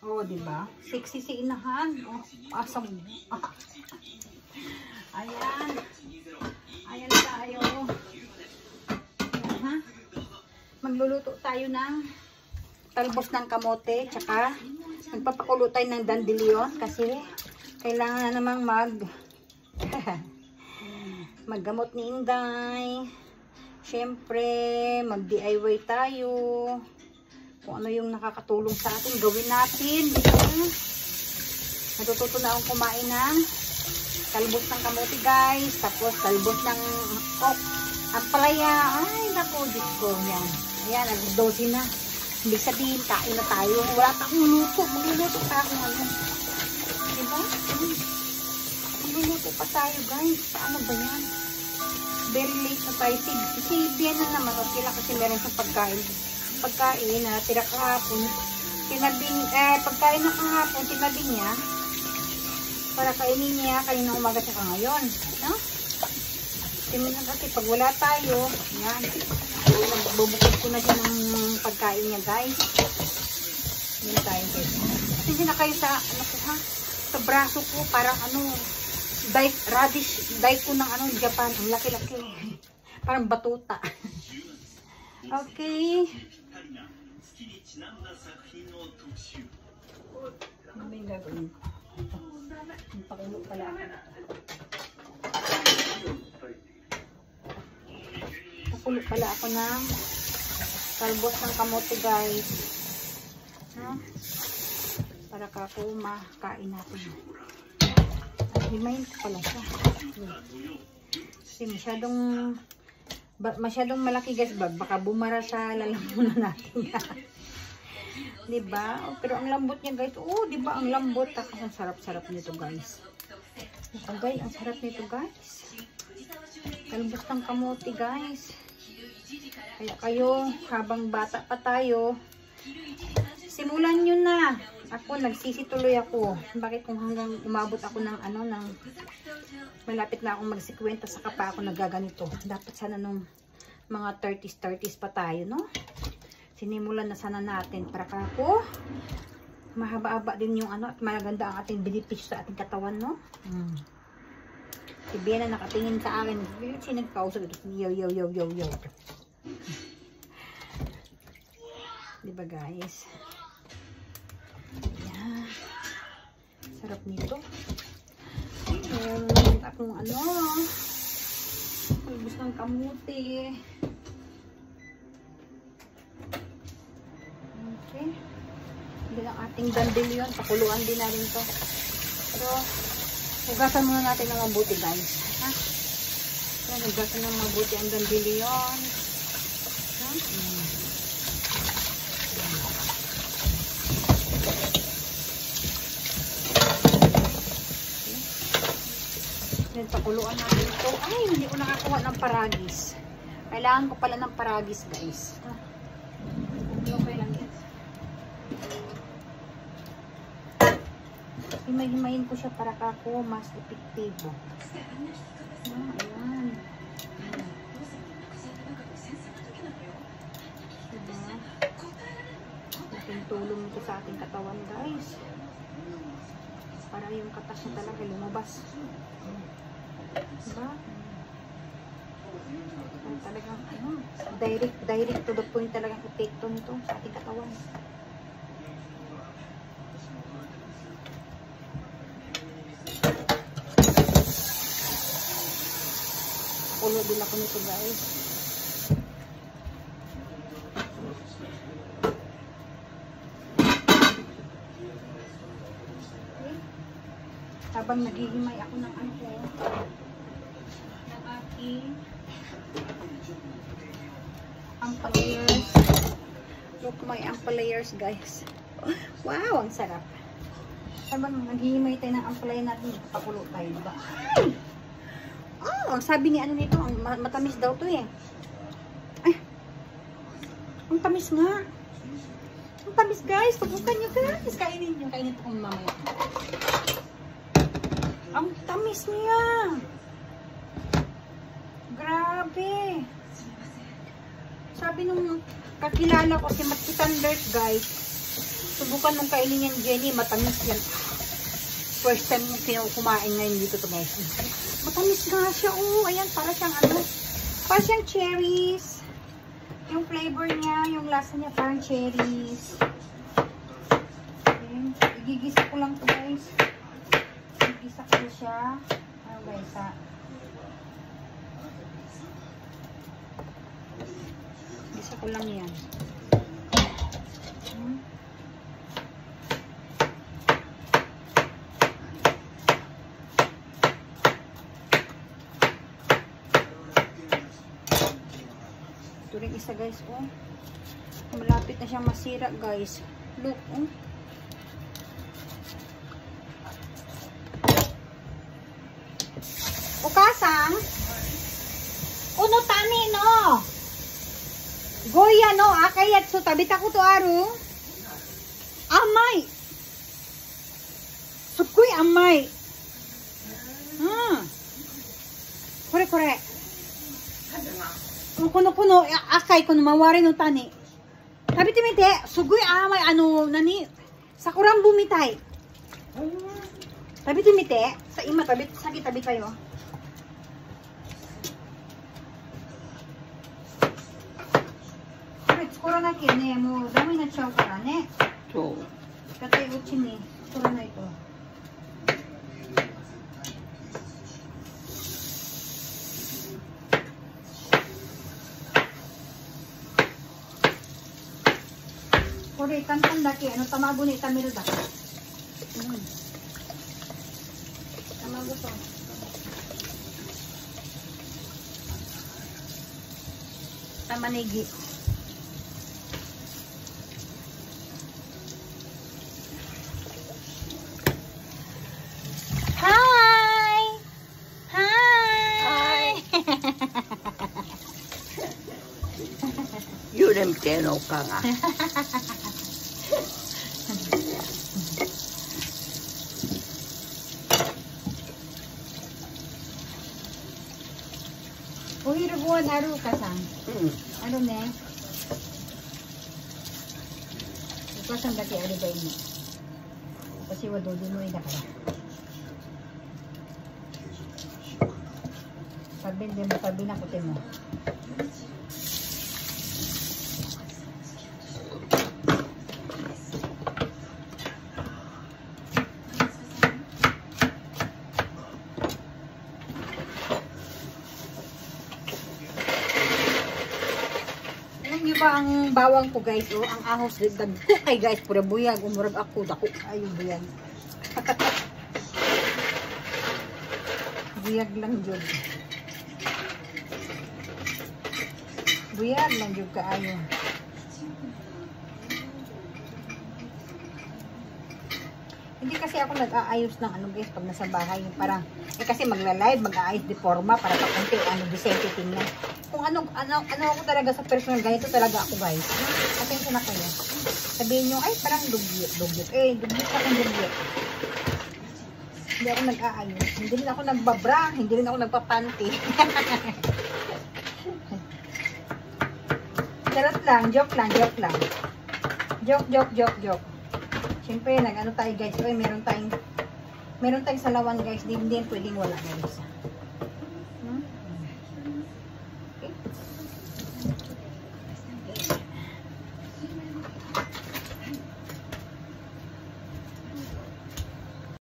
Oh, diba? Sexy si inahan. Oh, asam. Ayan. Ayan tayo. Ayan, ha? Magluluto tayo ng talbos ng kamote. Tsaka, magpapakulo tayo ng dandelion. Kasi, kailangan na namang maggamot ni Inday. Siyempre, mag-DIY tayo. Kung ano yung nakakatulong sa atin, gawin natin. Natututo na akong kumain ng talbos ng kamote, guys. Tapos, talbos ng ampalaya. Ay, naku, Diyos ko. Yan. Ayan, nag-12 na. Ibig sabihin, kain na tayo. Wala tayong luto. Magluluto pa ako ngayon. Diba? Magluluto pa tayo, guys. Paano ba yan? Very late na tayo. Si Bian na naman. Okay lang kasi meron siyang pagkain na tira kahapon. Pagkain na kahapon, tinabi niya para kainin niya kanina umaga sa ngayon. No? Kasi pag wala tayo, yan. Bubukod ko na siya ng pagkain niya, guys. Yan tayo, guys. Kasi na kayo sa, sa braso ko, parang radish, ko ng Japan. Ang laki-laki. Parang batuta. Okay. Ano ba yung gagawin ko? Pakulo pala ako. Pakulo pala ako ng talbos ng kamote, guys. No? Para kako makain natin. Himayin ko pala siya. Kasi masyadong malaki, guys. Baka bumara sa lalamunan natin. Diba? Oh, pero ang lambot niya, guys. Oh, diba? Ang lambot. Tapos ang sarap-sarap nito, guys. Okay, ang sarap nito, guys. Talbos ng kamote, guys. Kaya kayo, habang bata pa tayo, simulan nyo na. Ako, nagsisituloy ako. Bakit kung hanggang umabot ako ng malapit na akong mag-50, saka pa ako nagaganito. Dapat sana nung mga 30s pa tayo, no? Sinimulan na sana natin para kako mahaba-haba din yung at maganda ang ating benepisyo sa ating katawan, no? Si Bea na nakatingin sa akin. Sino nagkausap ito? Yo. Diba, guys? Ayan. Sarap nito. Akong talbos ng kamote. Okay. Hindi lang ating dandelion. Pakuluan din natin to. Pero, hugasan muna natin ng mabuti, guys. Ha? Ayan, hugasan ng mabuti ang dandelion. Ha? Then, pakuluan natin ito. Ay, hindi ko nakakuha ng paragis. Kailangan ko pala ng paragis, guys. Ha? Okay lang yan. Himay-himayin ko siya para kako mas epektibo. Ayan. Diba? Laking tulong ito sa ating katawan, guys. Para yung katas na talaga lumabas. Diba? Talagang direct to the point talagang epekto nito sa ating katawan. Ulo din ako nito, guys. Okay. Habang naghihimay ako ng ng aking ampalaya. Look, my ampalaya, guys. Wow, ang sarap. Habang naghihimay tayo ng ampalaya natin, pakulo tayo, diba? Oh, ang sabi ni nito, ang matamis daw to eh. Ay, ang tamis nga. Ang tamis, guys. Tubukan nyo, guys. Kainin nyo. Kainin ito kung mamaya. Ang tamis niya. Grabe. Sabi nung kakilala ko si Matki Thunders, guys. Subukan mong kainin yan, Jenny. Matamis yan. First time mong kumain ngayon dito to guys. Matamis nga siya. Oh, ayan, para siyang ano. Para siyang cherries. Yung flavor niya, yung lasa niya parang cherries. Okay. Igigisa ko lang to guys. Igigisa ko siya. Ano guys ha? Igigisa ko lang yan. Ito rin isa guys, oh. Malapit na siyang masira guys. Look, oh. O kasang? Uno tani, no? Goya, no? Akayat so tabita ko to aro. Amay! Sukoy amay. Kore. Kuno akay kuno mawari no tani. Sabi timite, sugoy amay ano nani sakurang bumitay. Sabi timite, sa ima tabi tayo. Sakura na kine mo dami na chow kara ne. So, Katay uchi ni sakura na ito. Kore, kantan daki. Ano tamago ni tamil daki? Tamago to. Tamanigi. Hi! Hi! yun ang teno ka nga. Uy, rubuan aru kasang. Ano ne? Kasang dati ano ba ini? Kasi wado din mo ina kaya. Sabihin din mo, sabi na kutin mo. Alam niyo ba ang bawang ko guys, oh, ang ahos dagdag ko kay guys, pura buyag, umurag ako, dako, ayun buyag. Buyag lang jud. Buyag lang jud kaayo. Hindi kasi ako nag-aayos ng ano guys pag nasa bahay, yung parang kasi magla-live, mag-aayos de forma para pa konti ano decente tingnan. Kung ano ako talaga sa personal, ganito talaga ako guys. Atensya na kayo. Sabihin nyo, ay parang dugyot. Dugyot pa kang dugyot. Hindi ako nag-aayos. Hindi rin ako nagbabra. Hindi rin ako nagpapanty. Charot lang. Joke lang. Joke. Siyempre, nag-ano tayo guys. Oy, meron tayong salawan guys. Hindi pwedeng wala guys.